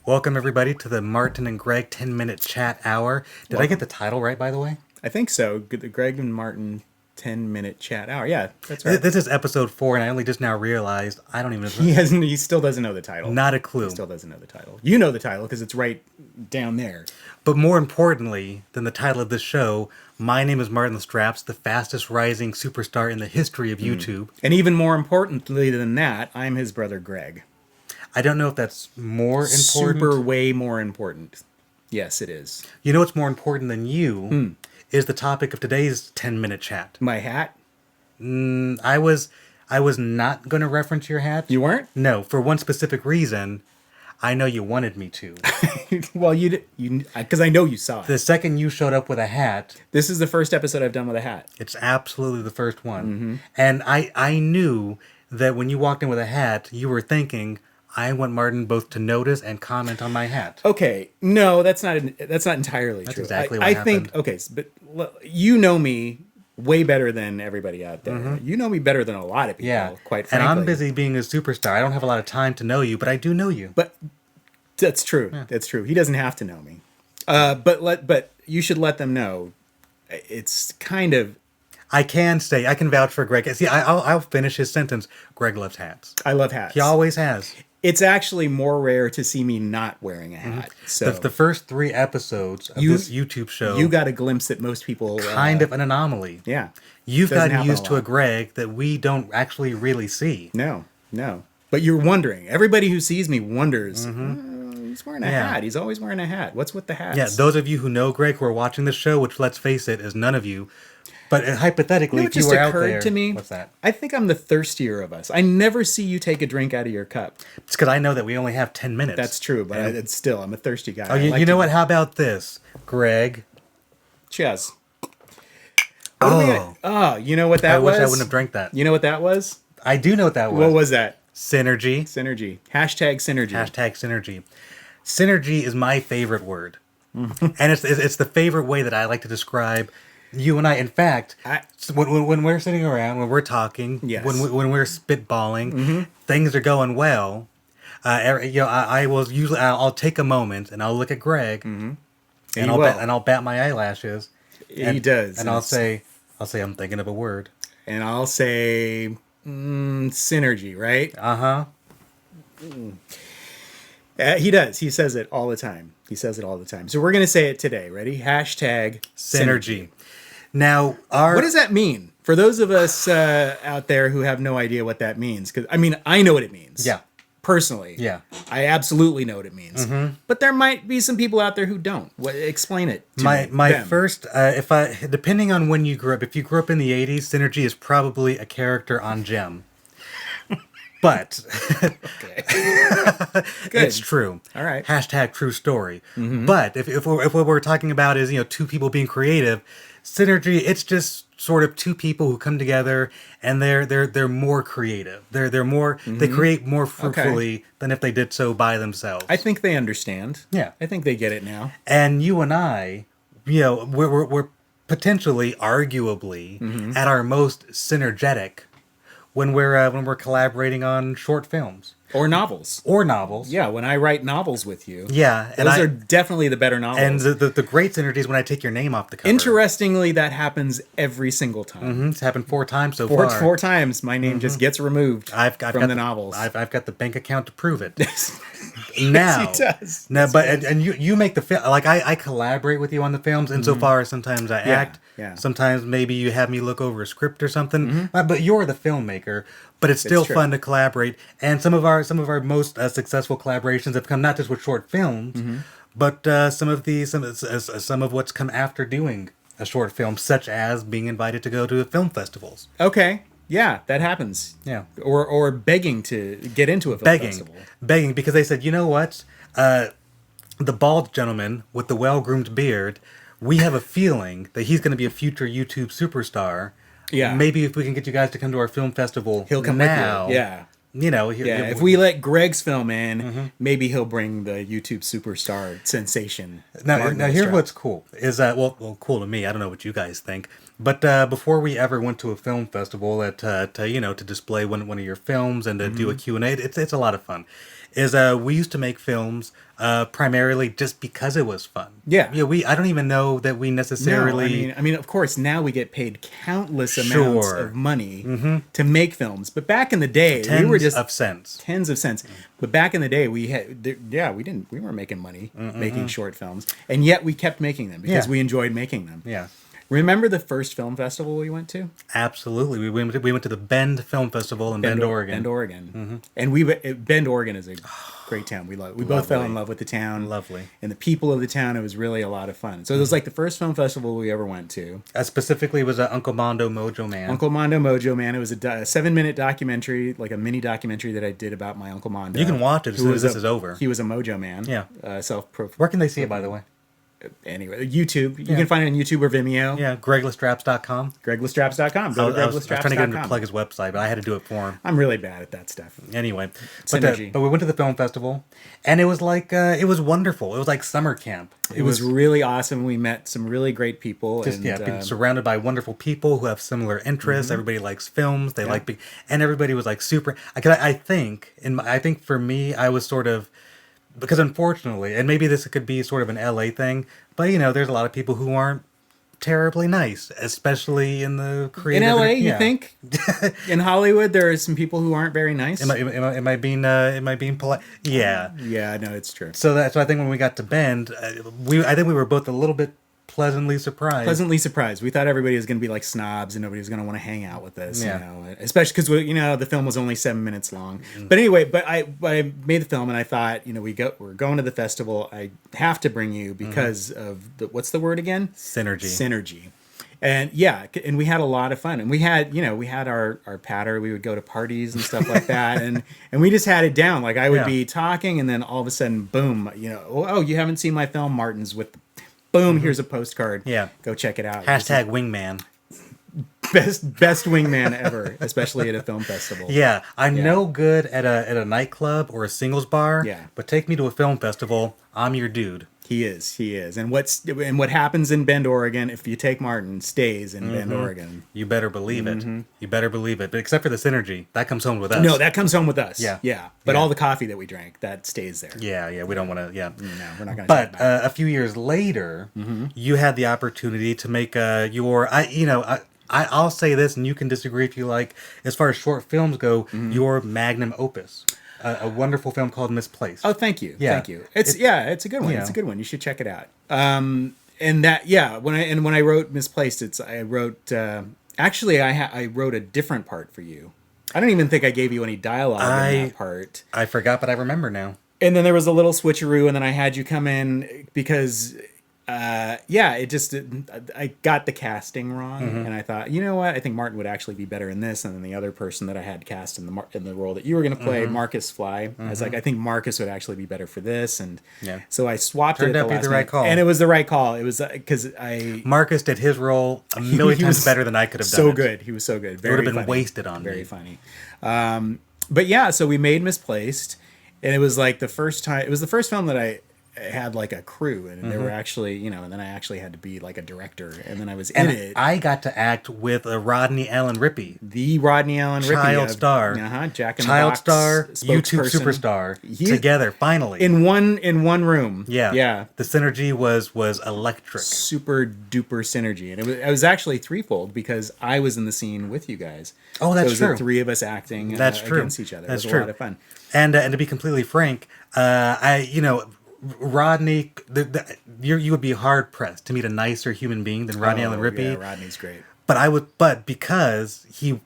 Welcome, everybody, to the Martin and Greg 10-minute chat hour. Did I get the title right, by the way? I think so. The Greg and Martin 10-minute chat hour. Yeah, that's right. This is episode 4, and I only just now realized I don't even know. He still doesn't know the title. Not a clue. He still doesn't know the title. You know the title because it's right down there. But more importantly than the title of this show, my name is Martin Straps, the fastest rising superstar in the history of YouTube. And even more importantly than that, I'm his brother Greg. I don't know if that's more important. Super way more important. Yes, it is. You know what's more important than you is the topic of today's 10-minute chat. My hat? I was not going to reference your hat. You weren't? No, for one specific reason. I know you wanted me to. Well, you because I know you saw it. The second you showed up with a hat. This is the first episode I've done with a hat. It's absolutely the first one. And I knew that when you walked in with a hat, you were thinking, I want Martin both to notice and comment on my hat. Okay, no, that's not entirely That's true. exactly what I happened. think okay, but you know me way better than everybody out there. You know me better than a lot of people. Yeah, quite frankly. And I'm busy being a superstar. I don't have a lot of time to know you, but I do know you. But that's true. Yeah. That's true. He doesn't have to know me. But you should let them know. It's kind of. I can vouch for Greg. See, I'll finish his sentence. Greg loves hats. I love hats. He always has. It's actually more rare to see me not wearing a hat. So the first 3 episodes of this YouTube show, you got a glimpse that most people kind of an anomaly. Yeah, you've gotten used to a Greg that we don't actually really see. No. But you're wondering. Everybody who sees me wonders. He's wearing a hat. He's always wearing a hat. What's with the hats? Yeah, those of you who know Greg who are watching the show, which let's face it, is none of you. But hypothetically, if you were out there, occurred to me. What's that? I think I'm the thirstier of us. I never see you take a drink out of your cup. It's because I know that we only have 10 minutes. That's true, but it's still, I'm a thirsty guy. Oh, you know what? How about this, Greg? Cheers. You know what that was? I wish I wouldn't have drank that. You know what that was? I do know what that was. What was that? Synergy. Synergy. Hashtag synergy. Hashtag synergy. Synergy is my favorite word. And it's the favorite way that I like to describe you and I. In fact, when we're sitting around, when we're talking, yes. when we're spitballing, things are going well. I'll take a moment and I'll look at Greg, and I'll bat my eyelashes. He does, and I'll say I'm thinking of a word, and I'll say synergy, right? He does. He says it all the time. So we're going to say it today. Ready? Hashtag synergy. Now, what does that mean? For those of us out there who have no idea what that means, because, I know what it means. Yeah. Personally. Yeah. I absolutely know what it means. But there might be some people out there who don't. Explain it to me. My first, depending on when you grew up, if you grew up in the 80s, Synergy is probably a character on Gem. But it's true. All right. Hashtag true story. But if what we're talking about is, two people being creative, Synergy, it's just sort of 2 people who come together and they're more creative. They're more they create more fruitfully than if they did so by themselves. I think they understand. Yeah. I think they get it now. And you and I, we're potentially, arguably, at our most synergetic when we're collaborating on short films or novels. Yeah, when I write novels with you. Yeah, those are definitely the better novels. And the great synergy is when I take your name off the cover. Interestingly, that happens every single time. It's happened 4 times so far. 4 times, my name just gets removed from the novels. I've got the bank account to prove it. Now, yes, he does. Now, and you make the film. Like I collaborate with you on the films insofar as sometimes I act. Yeah. Sometimes maybe you have me look over a script or something. But you're the filmmaker. But it's still fun to collaborate. And some of our most successful collaborations have come not just with short films, but some of what's come after doing a short film, such as being invited to go to film festivals. Okay. Yeah, that happens. Yeah. Or begging to get into a film festival. Begging, because they said, you know what? The bald gentleman with the well-groomed beard, we have a feeling that he's going to be a future YouTube superstar. Yeah. Maybe if we can get you guys to come to our film festival, he'll come now. With you. Yeah. If we let Greg's film in, maybe he'll bring the YouTube superstar sensation. Now here's what's cool is cool to me. I don't know what you guys think. But before we ever went to a film festival to display one of your films and to do a Q&A, it's a lot of fun. We used to make films primarily just because it was fun. Yeah. I don't even know that we necessarily. No, I mean, of course, now we get paid countless amounts of money to make films, but back in the day, we were just tens of cents. But back in the day, we weren't making money making short films, and yet we kept making them because we enjoyed making them. Yeah. Remember the first film festival we went to? Absolutely. We went to the Bend Film Festival in Bend, Oregon. Bend, Oregon. And Bend, Oregon is a great town. We both fell in love with the town. Lovely. And the people of the town. It was really a lot of fun. So it was like the first film festival we ever went to. Specifically, it was Uncle Mondo Mojo Man. Uncle Mondo Mojo Man. It was a 7-minute documentary, like a mini documentary that I did about my Uncle Mondo. You can watch it as soon as this is over. He was a Mojo Man. Yeah. Self-proclaimed. Where can they see it, by the way? Anyway, YouTube. You can find it on YouTube or Vimeo. Yeah, GregLestraps.com. GregLestraps.com. Go to I was trying to get him to plug his website, but I had to do it for him. I'm really bad at that stuff. Anyway, but we went to the film festival, and it was like it was wonderful. It was like summer camp. It was really awesome. We met some really great people. Being surrounded by wonderful people who have similar interests. Everybody likes films. They and everybody was like super. I think for me, I was sort of. Because unfortunately, and maybe this could be sort of an LA thing, but there's a lot of people who aren't terribly nice, especially in the creative. In LA, you think? In Hollywood, there are some people who aren't very nice. Am I being polite? Yeah. Yeah, no, it's true. So I think when we got to Bend, I think we were both a little bit pleasantly surprised. We thought everybody was going to be like snobs and nobody was going to want to hang out with us, especially because the film was only 7 minutes long. But anyway, I made the film and I thought, we're going to the festival. I have to bring you because of what's the word again? Synergy. And and we had a lot of fun, and we had our patter. We would go to parties and stuff like that, and we just had it down. Like I would be talking, and then all of a sudden, boom! Oh, you haven't seen my film? Martin's with. Boom! Here's a postcard. Yeah, go check it out. Hashtag wingman. Best wingman ever, especially at a film festival. Yeah, I'm no good at a nightclub or a singles bar. Yeah, but take me to a film festival. I'm your dude. He is. And what happens in Bend, Oregon, if you take Martin, stays in Bend, Oregon. You better believe it. You better believe it. But except for the synergy, that comes home with us. No, that comes home with us. Yeah. But all the coffee that we drank, that stays there. Yeah. We don't want to. Yeah. No, we're not going to. But a few years later, you had the opportunity to make I'll say this, and you can disagree if you like. As far as short films go, your magnum opus. A wonderful film called Misplaced. Oh, thank you. Yeah. Thank you. It's a good one. It's a good one. You should check it out. And that, when I wrote Misplaced, I wrote a different part for you. I don't even think I gave you any dialogue in that part. I forgot, but I remember now. And then there was a little switcheroo, and then I had you come in because I got the casting wrong, and I thought, you know what? I think Martin would actually be better in this, and then the other person that I had cast in the role that you were going to play, Marcus Fly. I was like, I think Marcus would actually be better for this, and so I swapped it. Turned out to be the right call, and it was the right call. It was because Marcus did his role a million times better than I could have done. So good, he was so good. It would have been wasted on me. Very funny. But yeah, so we made Misplaced, and it was like the first time. It was the first film that I had like a crew, and there were actually, and then I actually had to be like a director, and then I was in it. I got to act with Rodney Allen Rippey, the Rodney Allen Rippey, child star, Jack in the child Box star, YouTube superstar, together finally in one room. Yeah. The synergy was electric, super duper synergy, and it was actually threefold because I was in the scene with you guys. Oh, that's true. The three of us acting against each other. That's true. A lot of fun. And to be completely frank, Rodney, you would be hard pressed to meet a nicer human being than Rodney Allen Rippey. Yeah, Rodney's great. But because he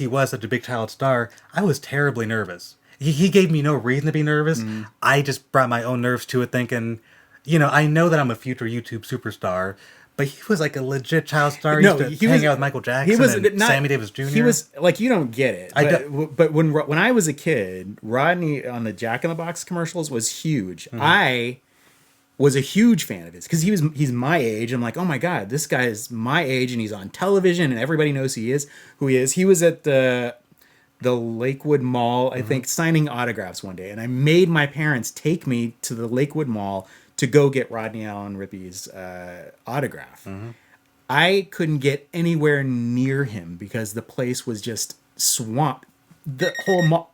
was such a big child star, I was terribly nervous. He gave me no reason to be nervous. I just brought my own nerves to it, thinking, I know that I'm a future YouTube superstar. But he was like a legit child star. He used to hang out with Michael Jackson and Sammy Davis Jr. He was like, you don't get it. But when I was a kid, Rodney on the Jack in the Box commercials was huge. I was a huge fan of his because he's my age. I'm like, oh my god, this guy is my age and he's on television and everybody knows who he is. He was at the Lakewood Mall, I think, signing autographs one day, and I made my parents take me to the Lakewood Mall to go get Rodney Allen Rippey's autograph. I couldn't get anywhere near him because the place was just swamp. The whole mall,